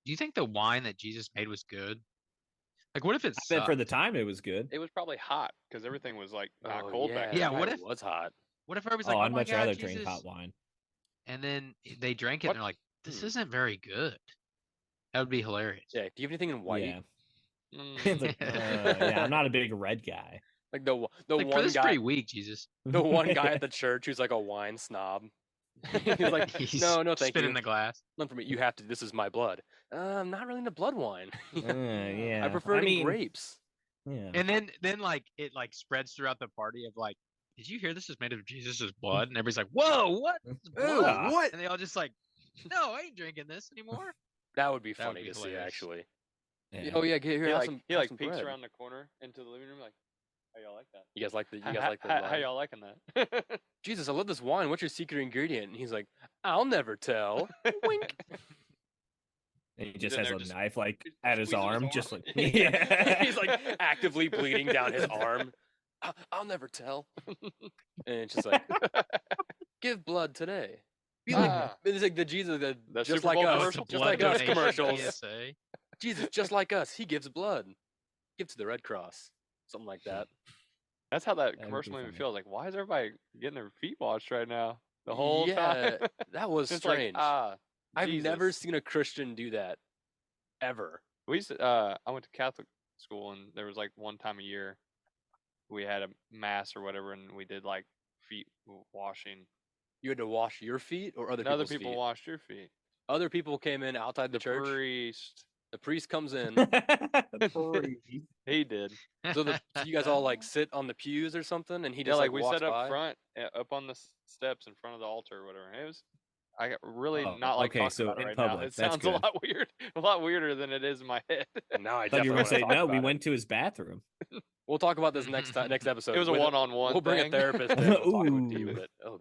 Do you think the wine that Jesus made was good? Like, what if it I bet for the sucked? time it was good. It was probably hot because everything was like not Oh cold back yeah, Yeah, then. what it if- was hot? What if everybody's Oh, like, "Oh I'd my much God, rather drink Jesus," hot wine. and then they drank it What? and they're like, "This Hmm. isn't very good." That would be hilarious. Yeah. Do you have anything in white? Yeah. Mm. It's like, yeah, I'm not a big red guy. Like the Like, for one this guy, pretty weak, Jesus. the one guy at the church who's like a wine snob. He's like, He's no, thank spitting you. the glass. None for me. You have to. This is my blood. I'm not really into blood wine. Yeah. I prefer it in mean, grapes. Yeah. And then like it like spreads throughout the party of like, did you hear this is made of Jesus' blood? And everybody's like, "Whoa, what? It's Ooh, blood?" what? And they all just like, "No, I ain't drinking this anymore." That would be That would funny be to see, hilarious. actually. Yeah. Oh yeah, here, He have like some, he have like some peeks bread. around the corner into the living room like, how y'all like that? You guys like the How line? y'all liking that? Jesus, I love this wine. What's your secret ingredient? And he's like, I'll never tell. Wink. And he just in has there a just knife like at his squeezing his arm, arm. just like Yeah. He's like actively bleeding down his arm. I'll never tell. And it's just like, give blood today. Be like, it's like the Jesus, The just Super like Bowl us, commercial? just like us donation commercials. PSA. Jesus, just like us, he gives blood. Give to the Red Cross, something like that. That's how that would be commercial made me funny. feel. Like, why is everybody getting their feet washed right now? The whole Yeah, time. that was It's strange. like, I've never Jesus. seen a Christian do that, ever. We used to, I went to Catholic school, and there was like one time a year we had a mass or whatever, and we did like feet washing. You had to wash your feet or other And other people's people feet? washed your feet. Other people came in outside the church. Priest, The priest comes in. he did. So you guys all like sit on the pews or something, and he Yeah, just like like we walks set up by. front, up on the steps in front of the altar or whatever. It was, I got really Oh, not like okay, talking so about it in right now. public, It that's sounds a good. lot weird, a lot weirder than it is in my head. Now I I thought you definitely were gonna want to say talk no. about We it. went to his bathroom. We'll talk about this next episode. It was a with- one-on-one We'll bring a thing. therapist in. We'll talk with you Ooh. with it. Oh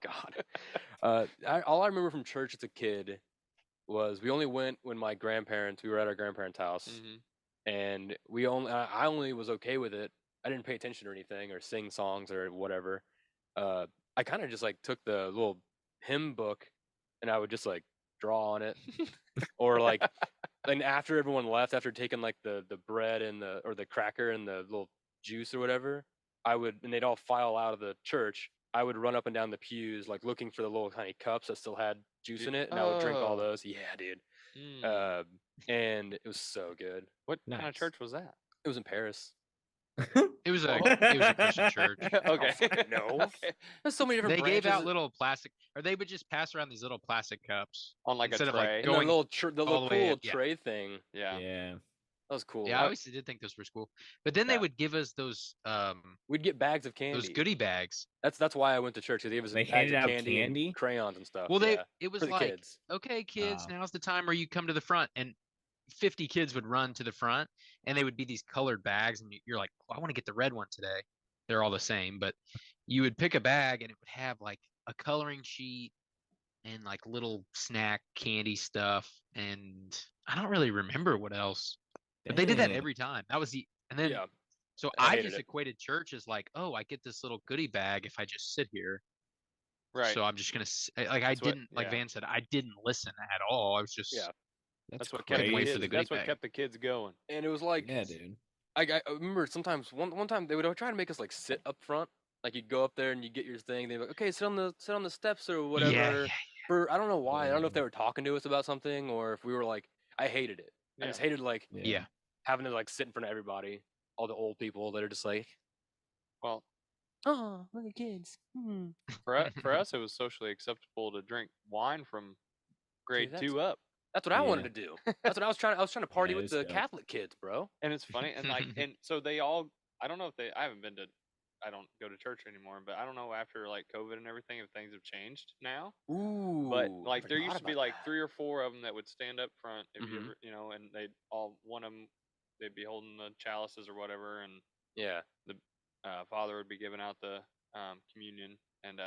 God. All I remember from church as a kid was we only went when we were at our grandparents' house, and I only was okay with it. I didn't pay attention or anything or sing songs or whatever. I kind of just like took the little hymn book and I would just like draw on it, or like. And after everyone left, after taking like the bread and the cracker and the little juice or whatever, and they'd all file out of the church. I would run up and down the pews, like looking for the little tiny cups that still had juice in it, and I would drink all Oh. those. Yeah, dude. Mm. And it was so good. What kind of Nice. church was that? It was in Paris. It was a Christian church. Okay. No. Okay. There's so many different They branches. gave out little plastic, or they would just pass around these little plastic cups On like instead a of like tray. and the going. little all little the way cool in, yeah. tray thing. Yeah. Yeah. That was cool. Yeah, I always did think those were cool. But then they Yeah. would give us those We'd get bags of candy. those goodie bags. That's why I went to church. They gave us They bags handed of out candy, and candy? crayons and stuff. Well, yeah, it was for the like, kids. okay, kids, Oh. now's the time where you come to the front, and 50 kids would run to the front, and they would be these colored bags, and you're like, I want to get the red one today. They're all the same, but you would pick a bag, and it would have like a coloring sheet and like little snack candy stuff, and I don't really remember what else. But they did that Dang. every time. That was and then Yeah. so I I hated just it. equated church as like, oh, I get this little goodie bag if I just sit here. Right. So I'm just gonna like That's what- like yeah. Van said, I didn't listen at all. I was just Yeah. That's what kept Couldn't the wait for kids. the goodie That's what bag. kept the kids going. And it was like, Yeah, dude. I remember sometimes one time they would try to make us like sit up front. Like you'd go up there and you get your thing. They'd be like, okay, sit on the steps or whatever. Yeah. For I don't know why. I don't know if Yeah. they were talking to us about something or if we were like, I hated it. I just hated like Yeah. having to like sit in front of everybody, all the old people that are just like, Well, oh, look at kids. for us, it was socially acceptable to drink wine from grade that's- 2 up. That's what I wanted to do. That's what I was trying. I was trying to party Yeah, with it's the dope. Catholic kids, bro. And it's funny, and like, and so they all. I don't know if I haven't been to. I don't go to church anymore, but I don't know after like COVID and everything if things have changed now. Ooh. But I like there forgot used to be about like that. 3 or 4 of them that would stand up front if you Mhm. ever, and they'd all one of them they'd be holding the chalices or whatever, and Yeah. father would be giving out the communion, and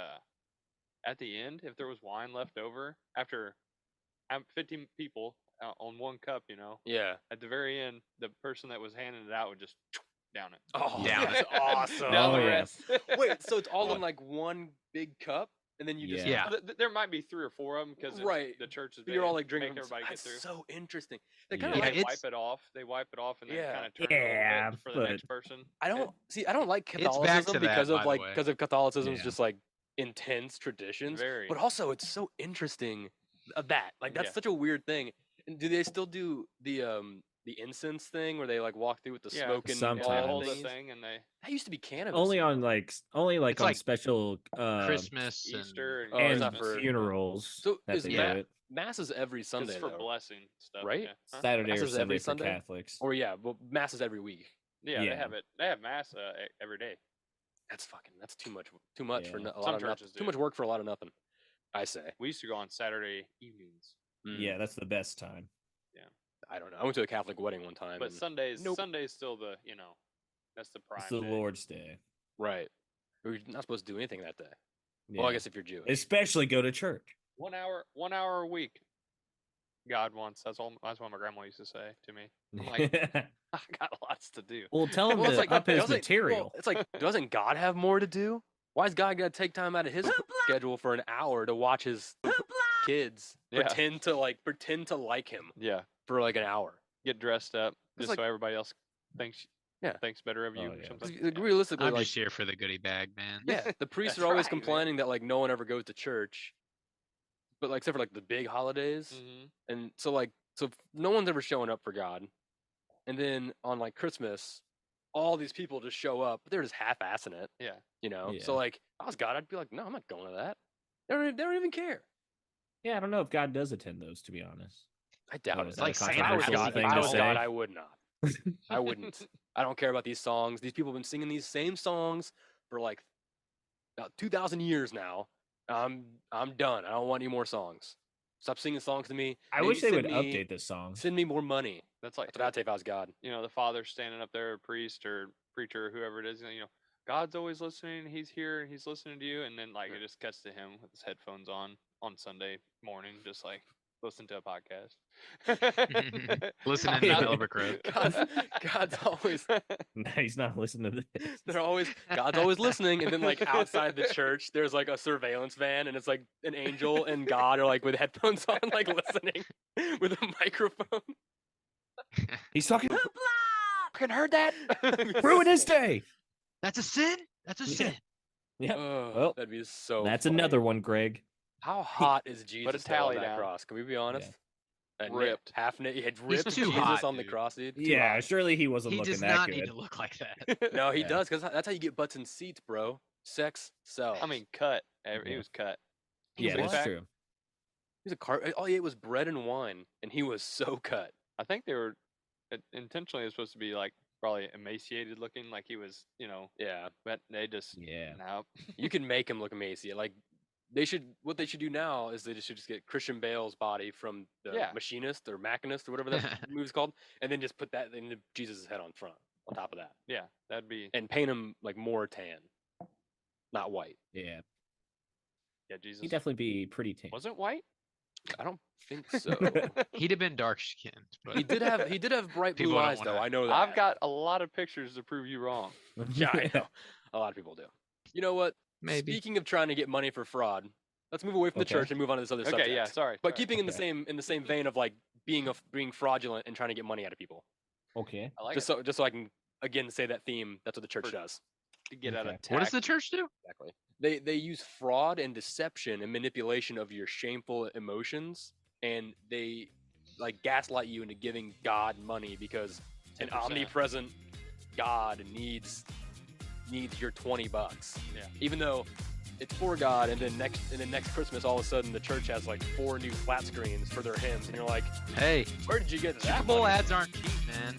at the end, if there was wine left over after 50 people on one cup, Yeah. at the very end, the person that was handing it out would just down it. Oh, Down that's it. awesome. Down Oh, the yeah. rest. Wait, so it's all in like one big cup? and then you just Yeah. There might be 3 or 4 of them because Right. the church is. you're all like make drinking. everybody get That's through. so interesting. They Yeah. kind of Yeah, like. They it's- wipe it off. They wipe it off and then Yeah. kind of turn it a Yeah, little bit for the next but- person. I don't see. I don't like It's back Catholicism to that, because by of the way. because of Catholicism's Yeah. just like intense traditions. Very. But also, it's so interesting that like that's Yeah. such a weird thing. And do they still do the incense thing where they like walk through with the Yeah. smoke and Sometimes. They all hold the thingies? thing and they That used to be cannabis. Only on like It's on like special Christmas Easter Oh, and it's not Christmas. for- funerals. So that is they Yeah. do it. Mass is every Sunday It's for though, blessing stuff. right? Yeah. Huh? Saturday Mass or is every Sunday for Sunday? Catholics. Or yeah, well, Mass is every week. Yeah, Yeah. they have it. They have mass every day. That's too much. Too much for Yeah. a lot Some of nothing. churches Too do. much work for a lot of nothing. I say. We used to go on Saturday evenings, Yeah, that's the best time. I don't know. I went to a Catholic wedding one time. but and- Sundays Nope. Sunday's still the that's the prime. It's the day. Lord's Day. Right. We're not supposed to do anything that day. Yeah. Well, I guess if you're Jewish. Especially go to church. 1 hour a week. God wants. That's all. That's what my grandma used to say to me. I'm like, I got lots to do. well, tell him Well, to up his doesn't- material. well, it's like, doesn't God have more to do? Why is God gonna take time out of his schedule for an hour to watch his kids Yeah. pretend to like him Yeah, for like an hour? get dressed up It's just like- so everybody else thinks. Yeah. thinks better of you Oh, or yeah. something. Like, Yeah. realistically, I'm like just here for the goodie bag, man. yeah, the priests That's are always right, man. complaining that like no one ever goes to church, but like except for like the big holidays, Mhm. and so no one's ever showing up for God, and then on like Christmas, all these people just show up, but they're just half-assing it, Yeah. Yeah. So like, if I was God, I'd be like, no, I'm not going to that. They don't even care. Yeah, I don't know if God does attend those, to be honest. I doubt What it. is that, a If I was controversial God, thing if I to was say? God, I would not. I wouldn't. I don't care about these songs. These people have been singing these same songs for like about 2,000 years now. I'm done. I don't want any more songs. Stop singing songs to me. I Maybe wish they send would me- update the songs. Send me more money. That's like That's what I'd say if I was God. the father standing up there, priest or preacher or whoever it is. God's always listening. He's here and he's listening to you. And then like it just cuts to him with his headphones on Sunday morning, just like listen to a podcast. Listening to Not- Elbert Road. God's always No, he's not listening to this. God's always listening, and then like outside the church, there's like a surveillance van, and it's like an angel and God are like with headphones on, like listening with a microphone. He's talking. Fucking heard that? Ruin his day. That's a sin. That's a Yeah. sin. Yeah. Oh, Well, that'd be so. That's funny. another one, Greg. How hot is Jesus a still on tally that down. cross? Can we be honest? And Ripped. half naked, he had ripped too Jesus hot, on the dude. cross, dude. Too Yeah, hot. surely he wasn't He looking does that not good. need to look like that. No, he Yeah. does, because that's how you get butts in seats, bro. Sex sells. I mean, cut. He Yeah. was cut. Yeah, Six that's pack. true. he's a all he ate was bread and wine, and he was so cut. I think they were intentionally supposed to be like probably emaciated looking, like he was, Yeah, but they just Yeah. no. you can make him look emaciated. Like what they should do now is they should just get Christian Bale's body from the Yeah. machinist or machinist or whatever that movie's called, and then just put that into Jesus' head on top of that, Yeah, that'd be and paint him like more tan, not white. Yeah. Jesus. He'd definitely be pretty tame. Wasn't white. I don't think so. He'd have been dark skinned, but he did have bright People blue don't eyes though. wanna- I know that. I've got a lot of pictures to prove you wrong. Yeah, I know. A lot of people do. You know what? maybe. Speaking of trying to get money for fraud, let's move away from the Okay. church and move on to this other subject. Okay, yeah, sorry. But keeping in the Okay. same vein of like being fraudulent and trying to get money out of people. Okay. I like Just so I can again say that theme. That's what the church For- does. to get out of Okay. tax. What does the church do? Exactly. They use fraud and deception and manipulation of your shameful emotions, and they like gaslight you into giving God money because an 10%. omnipresent God needs your $20. Yeah. Even though it's for God, and then next Christmas, all of a sudden the church has like 4 new flat screens for their hymns, and you're like, Hey, where did you get that? Super Bowl money? ads aren't cheap, man.